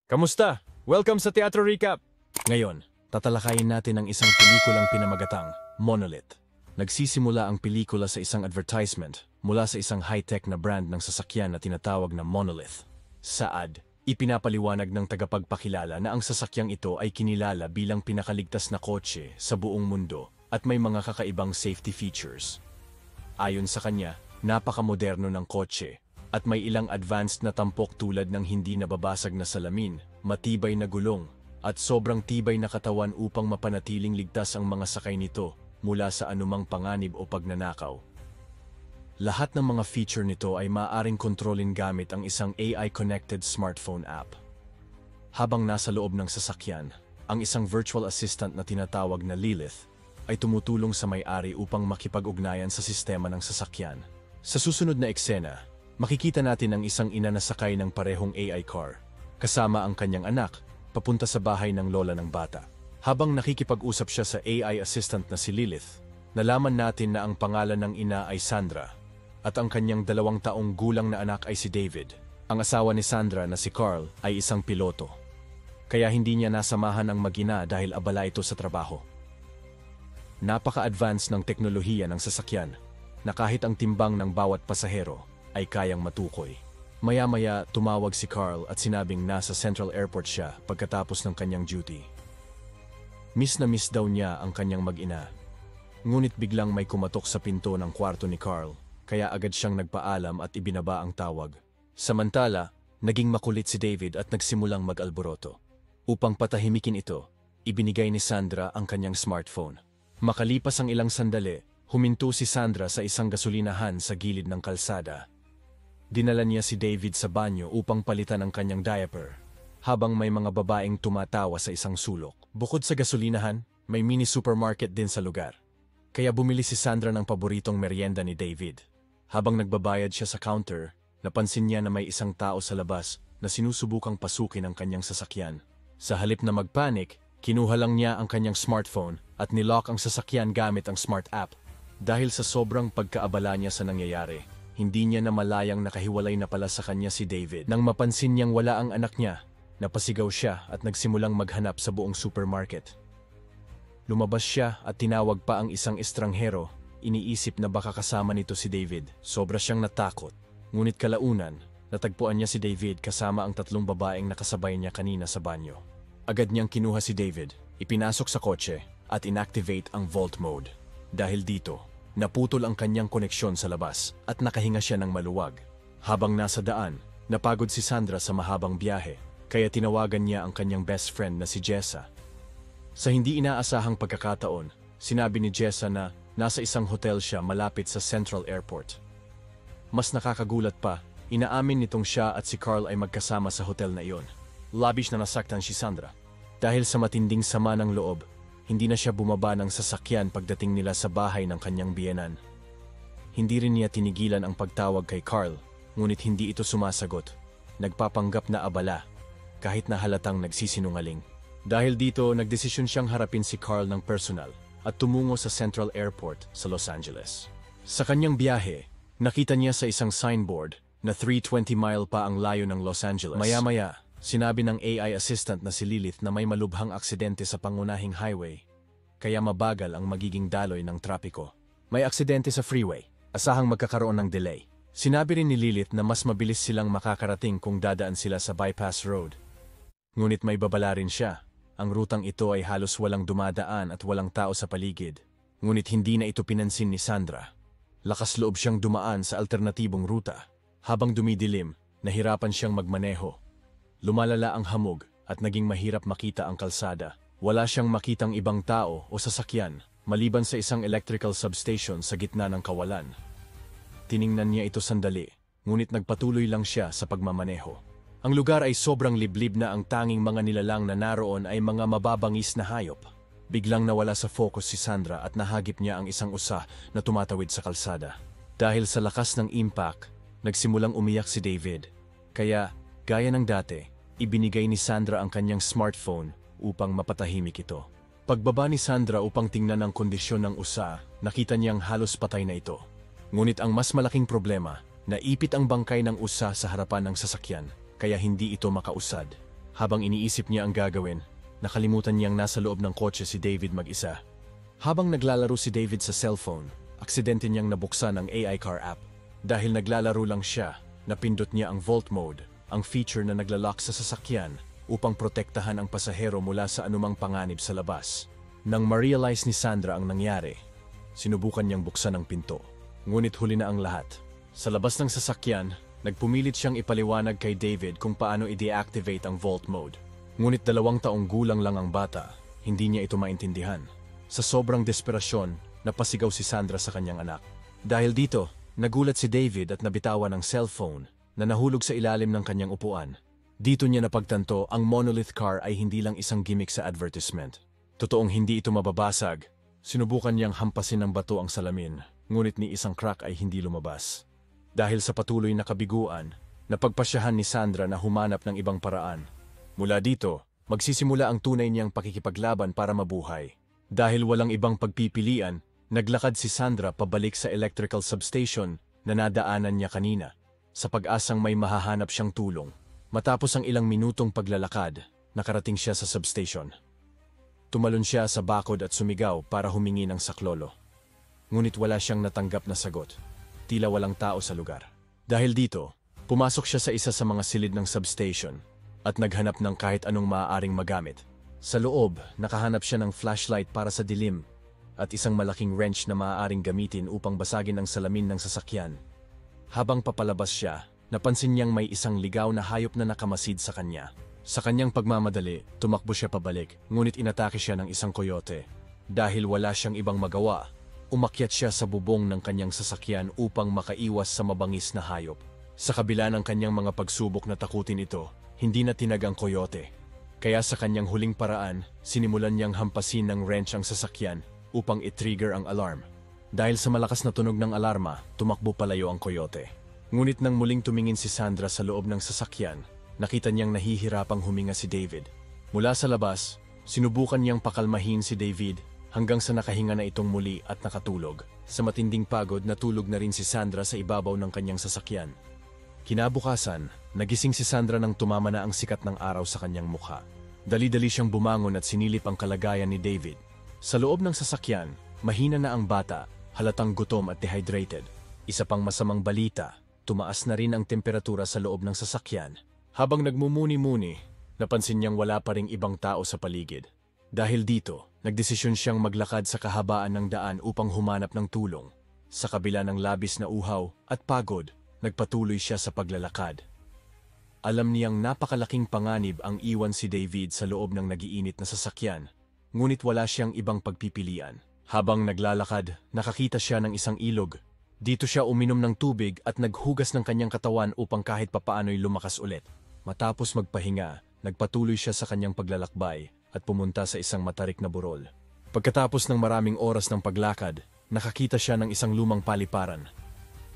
Kamusta? Welcome sa Teatro Recap! Ngayon, tatalakayin natin ang isang pelikulang pinamagatang, Monolith. Nagsisimula ang pelikula sa isang advertisement mula sa isang high-tech na brand ng sasakyan na tinatawag na Monolith. Sa ad, ipinapaliwanag ng tagapagpakilala na ang sasakyang ito ay kinilala bilang pinakaligtas na kotse sa buong mundo at may mga kakaibang safety features. Ayon sa kanya, napakamoderno ng kotse at may ilang advanced na tampok tulad ng hindi nababasag na salamin, matibay na gulong, at sobrang tibay na katawan upang mapanatiling ligtas ang mga sakay nito mula sa anumang panganib o pagnanakaw. Lahat ng mga feature nito ay maaaring kontrolin gamit ang isang AI-connected smartphone app. Habang nasa loob ng sasakyan, ang isang virtual assistant na tinatawag na Lilith ay tumutulong sa may-ari upang makipag-ugnayan sa sistema ng sasakyan. Sa susunod na eksena, makikita natin ang isang ina na sakay ng parehong AI car, kasama ang kanyang anak, papunta sa bahay ng lola ng bata. Habang nakikipag-usap siya sa AI assistant na si Lilith, nalaman natin na ang pangalan ng ina ay Sandra, at ang kanyang 2 taong gulang na anak ay si David. Ang asawa ni Sandra na si Carl ay isang piloto, kaya hindi niya nasamahan ang mag-ina dahil abala ito sa trabaho. Napaka-advance ng teknolohiya ng sasakyan, na kahit ang timbang ng bawat pasahero ay kayang matukoy. Maya-maya tumawag si Carl at sinabing nasa Central Airport siya pagkatapos ng kanyang duty. Miss na miss daw niya ang kanyang mag-ina. Ngunit biglang may kumatok sa pinto ng kwarto ni Carl, kaya agad siyang nagpaalam at ibinaba ang tawag. Samantala, naging makulit si David at nagsimulang mag-alboroto. Upang patahimikin ito, ibinigay ni Sandra ang kanyang smartphone. Makalipas ang ilang sandali, huminto si Sandra sa isang gasolinahan sa gilid ng kalsada. Dinala niya si David sa banyo upang palitan ang kanyang diaper, habang may mga babaeng tumatawa sa isang sulok. Bukod sa gasolinahan, may mini supermarket din sa lugar. Kaya bumili si Sandra ng paboritong merienda ni David. Habang nagbabayad siya sa counter, napansin niya na may isang tao sa labas na sinusubukang pasukin ang kanyang sasakyan. Sa halip na magpanik, kinuha lang niya ang kanyang smartphone at nilock ang sasakyan gamit ang smart app. Dahil sa sobrang pagkaabala niya sa nangyayari, hindi niya namalayang nakahiwalay na pala sa kanya si David. Nang mapansin niyang wala ang anak niya, napasigaw siya at nagsimulang maghanap sa buong supermarket. Lumabas siya at tinawag pa ang isang estranghero, iniisip na baka kasama nito si David. Sobra siyang natakot. Ngunit kalaunan, natagpuan niya si David kasama ang 3 babaeng nakasabay niya kanina sa banyo. Agad niyang kinuha si David, ipinasok sa kotse at inactivate ang vault mode. Dahil dito, naputol ang kanyang koneksyon sa labas at nakahinga siya ng maluwag. Habang nasa daan, napagod si Sandra sa mahabang biyahe, kaya tinawagan niya ang kanyang best friend na si Jessa. Sa hindi inaasahang pagkakataon, sinabi ni Jessa na nasa isang hotel siya malapit sa Central Airport. Mas nakakagulat pa, inaamin nitong siya at si Carl ay magkasama sa hotel na iyon. Labis na nasaktan si Sandra. Dahil sa matinding sama ng loob, hindi na siya bumaba ng sasakyan pagdating nila sa bahay ng kanyang biyenan. Hindi rin niya tinigilan ang pagtawag kay Carl, ngunit hindi ito sumasagot. Nagpapanggap na abala, kahit na halatang nagsisinungaling. Dahil dito, nagdesisyon siyang harapin si Carl ng personal at tumungo sa Central Airport sa Los Angeles. Sa kanyang biyahe, nakita niya sa isang signboard na 320 mile pa ang layo ng Los Angeles. Maya-maya, sinabi ng AI assistant na si Lilith na may malubhang aksidente sa pangunahing highway, kaya mabagal ang magiging daloy ng trapiko. May aksidente sa freeway, asahang magkakaroon ng delay. Sinabi rin ni Lilith na mas mabilis silang makakarating kung dadaan sila sa bypass road. Ngunit may babala rin siya, ang rutang ito ay halos walang dumadaan at walang tao sa paligid. Ngunit hindi na ito pinansin ni Sandra. Lakas loob siyang dumaan sa alternatibong ruta. Habang dumidilim, nahirapan siyang magmaneho. Lumalala ang hamog at naging mahirap makita ang kalsada. Wala siyang makitang ibang tao o sasakyan, maliban sa isang electrical substation sa gitna ng kawalan. Tiningnan niya ito sandali, ngunit nagpatuloy lang siya sa pagmamaneho. Ang lugar ay sobrang liblib na ang tanging mga nilalang na naroon ay mga mababangis na hayop. Biglang nawala sa focus si Sandra at nahagip niya ang isang usa na tumatawid sa kalsada. Dahil sa lakas ng impact, nagsimulang umiyak si David. Kaya, gaya ng dati, ibinigay ni Sandra ang kanyang smartphone upang mapatahimik ito. Pagbaba ni Sandra upang tingnan ang kondisyon ng usa, nakita niyang halos patay na ito. Ngunit ang mas malaking problema, naipit ang bangkay ng usa sa harapan ng sasakyan, kaya hindi ito makausad. Habang iniisip niya ang gagawin, nakalimutan niyang nasa loob ng kotse si David mag-isa. Habang naglalaro si David sa cellphone, aksidente niyang nabuksan ang AI car app. Dahil naglalaro lang siya, napindot niya ang Vault Mode, ang feature na naglalak sa sasakyan upang protektahan ang pasahero mula sa anumang panganib sa labas. Nang ma-realize ni Sandra ang nangyari, sinubukan niyang buksan ang pinto. Ngunit huli na ang lahat. Sa labas ng sasakyan, nagpumilit siyang ipaliwanag kay David kung paano i-deactivate ang Vault Mode. Ngunit 2 taong gulang lang ang bata, hindi niya ito maintindihan. Sa sobrang desperasyon, napasigaw si Sandra sa kanyang anak. Dahil dito, nagulat si David at nabitawan ang cellphone na nahulog sa ilalim ng kanyang upuan. Dito niya napagtanto ang monolith car ay hindi lang isang gimmick sa advertisement. Totoong hindi ito mababasag. Sinubukan niyang hampasin ng bato ang salamin, ngunit ni isang crack ay hindi lumabas. Dahil sa patuloy na kabiguan, napagpasyahan ni Sandra na humanap ng ibang paraan. Mula dito, magsisimula ang tunay niyang pakikipaglaban para mabuhay. Dahil walang ibang pagpipilian, naglakad si Sandra pabalik sa electrical substation na nadaanan niya kanina, sa pag-asang may mahahanap siyang tulong. Matapos ang ilang minutong paglalakad, nakarating siya sa substation. Tumalon siya sa bakod at sumigaw para humingi ng saklolo. Ngunit wala siyang natanggap na sagot. Tila walang tao sa lugar. Dahil dito, pumasok siya sa isa sa mga silid ng substation at naghanap ng kahit anong maaaring magamit. Sa loob, nakahanap siya ng flashlight para sa dilim at isang malaking wrench na maaaring gamitin upang basagin ang salamin ng sasakyan. Habang papalabas siya, napansin niyang may isang ligaw na hayop na nakamasid sa kanya. Sa kanyang pagmamadali, tumakbo siya pabalik, ngunit inatake siya ng isang coyote. Dahil wala siyang ibang magawa, umakyat siya sa bubong ng kanyang sasakyan upang makaiwas sa mabangis na hayop. Sa kabila ng kanyang mga pagsubok na takutin ito, hindi na tinag ang coyote. Kaya sa kanyang huling paraan, sinimulan niyang hampasin ng wrench ang sasakyan upang i-trigger ang alarm. Dahil sa malakas na tunog ng alarma, tumakbo palayo ang coyote. Ngunit nang muling tumingin si Sandra sa loob ng sasakyan, nakita niyang nahihirapang huminga si David. Mula sa labas, sinubukan niyang pakalmahin si David hanggang sa nakahinga na itong muli at nakatulog. Sa matinding pagod, natulog na rin si Sandra sa ibabaw ng kanyang sasakyan. Kinabukasan, nagising si Sandra nang tumama na ang sikat ng araw sa kanyang mukha. Dali-dali siyang bumangon at sinilip ang kalagayan ni David. Sa loob ng sasakyan, mahina na ang bata, halatang gutom at dehydrated. Isa pang masamang balita, tumaas na rin ang temperatura sa loob ng sasakyan. Habang nagmumuni-muni, napansin niyang wala pa ring ibang tao sa paligid. Dahil dito, nagdesisyon siyang maglakad sa kahabaan ng daan upang humanap ng tulong. Sa kabila ng labis na uhaw at pagod, nagpatuloy siya sa paglalakad. Alam niyang napakalaking panganib ang iwan si David sa loob ng nagiinit na sasakyan, ngunit wala siyang ibang pagpipilian. Habang naglalakad, nakakita siya ng isang ilog. Dito siya uminom ng tubig at naghugas ng kanyang katawan upang kahit papaano'y lumakas ulit. Matapos magpahinga, nagpatuloy siya sa kanyang paglalakbay at pumunta sa isang matarik na burol. Pagkatapos ng maraming oras ng paglakad, nakakita siya ng isang lumang paliparan.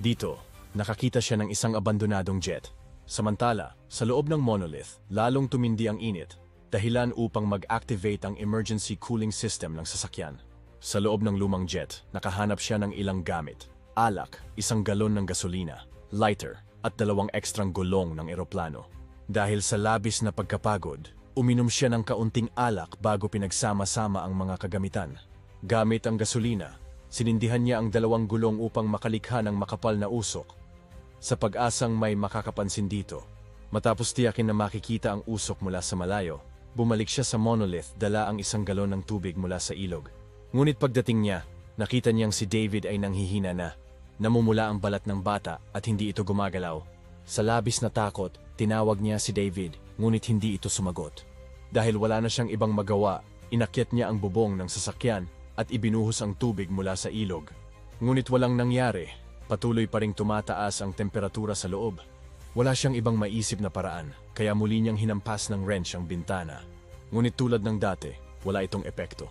Dito, nakakita siya ng isang abandonadong jet. Samantala, sa loob ng monolith, lalong tumindi ang init, dahilan upang mag-activate ang emergency cooling system ng sasakyan. Sa loob ng lumang jet, nakahanap siya ng ilang gamit. Alak, isang galon ng gasolina, lighter, at 2 ekstrang gulong ng eroplano. Dahil sa labis na pagkapagod, uminom siya ng kaunting alak bago pinagsama-sama ang mga kagamitan. Gamit ang gasolina, sinindihan niya ang 2 gulong upang makalikha ng makapal na usok. Sa pag-asang may makakapansin dito, matapos tiyakin na makikita ang usok mula sa malayo, bumalik siya sa monolith dala ang 1 galon ng tubig mula sa ilog. Ngunit pagdating niya, nakita niyang si David ay nanghihina na. Namumula ang balat ng bata at hindi ito gumagalaw. Sa labis na takot, tinawag niya si David, ngunit hindi ito sumagot. Dahil wala na siyang ibang magawa, inakyat niya ang bubong ng sasakyan at ibinuhos ang tubig mula sa ilog. Ngunit walang nangyari, patuloy pa ring tumataas ang temperatura sa loob. Wala siyang ibang maisip na paraan, kaya muli niyang hinampas ng wrench ang bintana. Ngunit tulad ng dati, wala itong epekto.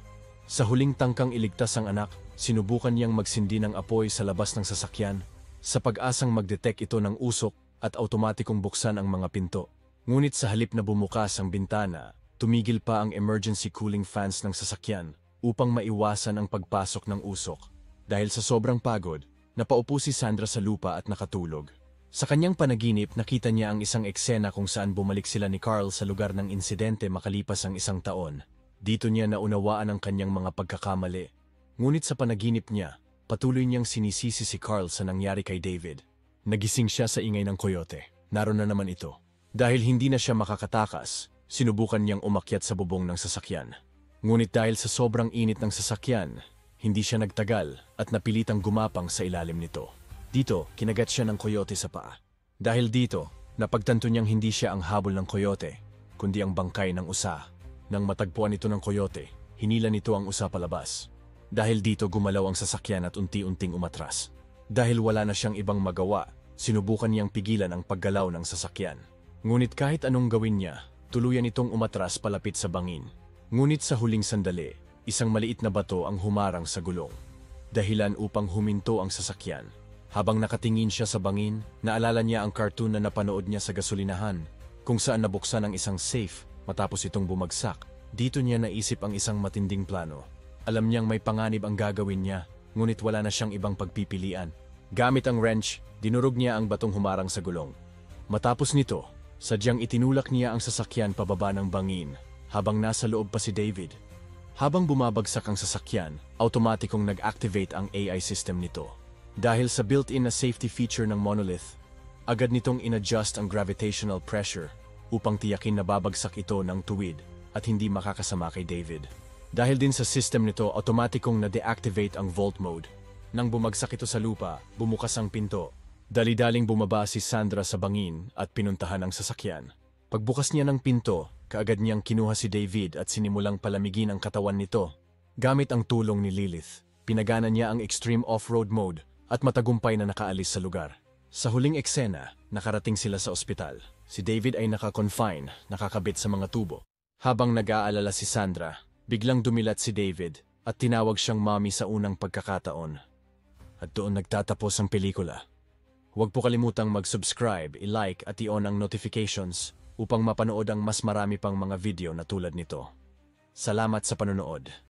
Sa huling tangkang iligtas ang anak, sinubukan niyang magsindi ng apoy sa labas ng sasakyan, sa pag-asang mag-detect ito ng usok at automatikong buksan ang mga pinto. Ngunit sa halip na bumukas ang bintana, tumigil pa ang emergency cooling fans ng sasakyan upang maiwasan ang pagpasok ng usok. Dahil sa sobrang pagod, napaupo si Sandra sa lupa at nakatulog. Sa kanyang panaginip, nakita niya ang isang eksena kung saan bumalik sila ni Carl sa lugar ng insidente makalipas ang 1 taon. Dito niya naunawaan ang kanyang mga pagkakamali. Ngunit sa panaginip niya, patuloy niyang sinisisi si Carl sa nangyari kay David. Nagising siya sa ingay ng koyote. Naroon na naman ito. Dahil hindi na siya makakatakas, sinubukan niyang umakyat sa bubong ng sasakyan. Ngunit dahil sa sobrang init ng sasakyan, hindi siya nagtagal at napilitang gumapang sa ilalim nito. Dito, kinagat siya ng koyote sa paa. Dahil dito, napagtanto niyang hindi siya ang habol ng koyote, kundi ang bangkay ng usa. Nang matagpuan ito ng koyote, hinila nito ang usa palabas. Dahil dito gumalaw ang sasakyan at unti-unting umatras. Dahil wala na siyang ibang magawa, sinubukan niyang pigilan ang paggalaw ng sasakyan. Ngunit kahit anong gawin niya, tuluyan itong umatras palapit sa bangin. Ngunit sa huling sandali, isang maliit na bato ang humarang sa gulong. Dahilan upang huminto ang sasakyan. Habang nakatingin siya sa bangin, naalala niya ang cartoon na napanood niya sa gasolinahan, kung saan nabuksan ang isang safe matapos itong bumagsak. Dito niya naisip ang isang matinding plano. Alam niyang may panganib ang gagawin niya, ngunit wala na siyang ibang pagpipilian. Gamit ang wrench, dinurog niya ang batong humarang sa gulong. Matapos nito, sadyang itinulak niya ang sasakyan pababa ng bangin, habang nasa loob pa si David. Habang bumabagsak ang sasakyan, automatikong nag-activate ang AI system nito. Dahil sa built-in na safety feature ng monolith, agad nitong in-adjust ang gravitational pressure upang tiyakin na babagsak ito ng tuwid at hindi makakasama kay David. Dahil din sa system nito, automatikong na-deactivate ang vault mode. Nang bumagsak ito sa lupa, bumukas ang pinto. Dali-daling bumaba si Sandra sa bangin at pinuntahan ang sasakyan. Pagbukas niya ng pinto, kaagad niyang kinuha si David at sinimulang palamigin ang katawan nito. Gamit ang tulong ni Lilith, pinagana niya ang extreme off-road mode at matagumpay na nakaalis sa lugar. Sa huling eksena, nakarating sila sa ospital. Si David ay naka-confine, nakakabit sa mga tubo. Habang nag-aalala si Sandra, biglang dumilat si David at tinawag siyang mommy sa unang pagkakataon. At doon nagtatapos ang pelikula. Huwag po kalimutang mag-subscribe, i-like at i-on ang notifications upang mapanood ang mas marami pang mga video na tulad nito. Salamat sa panonood.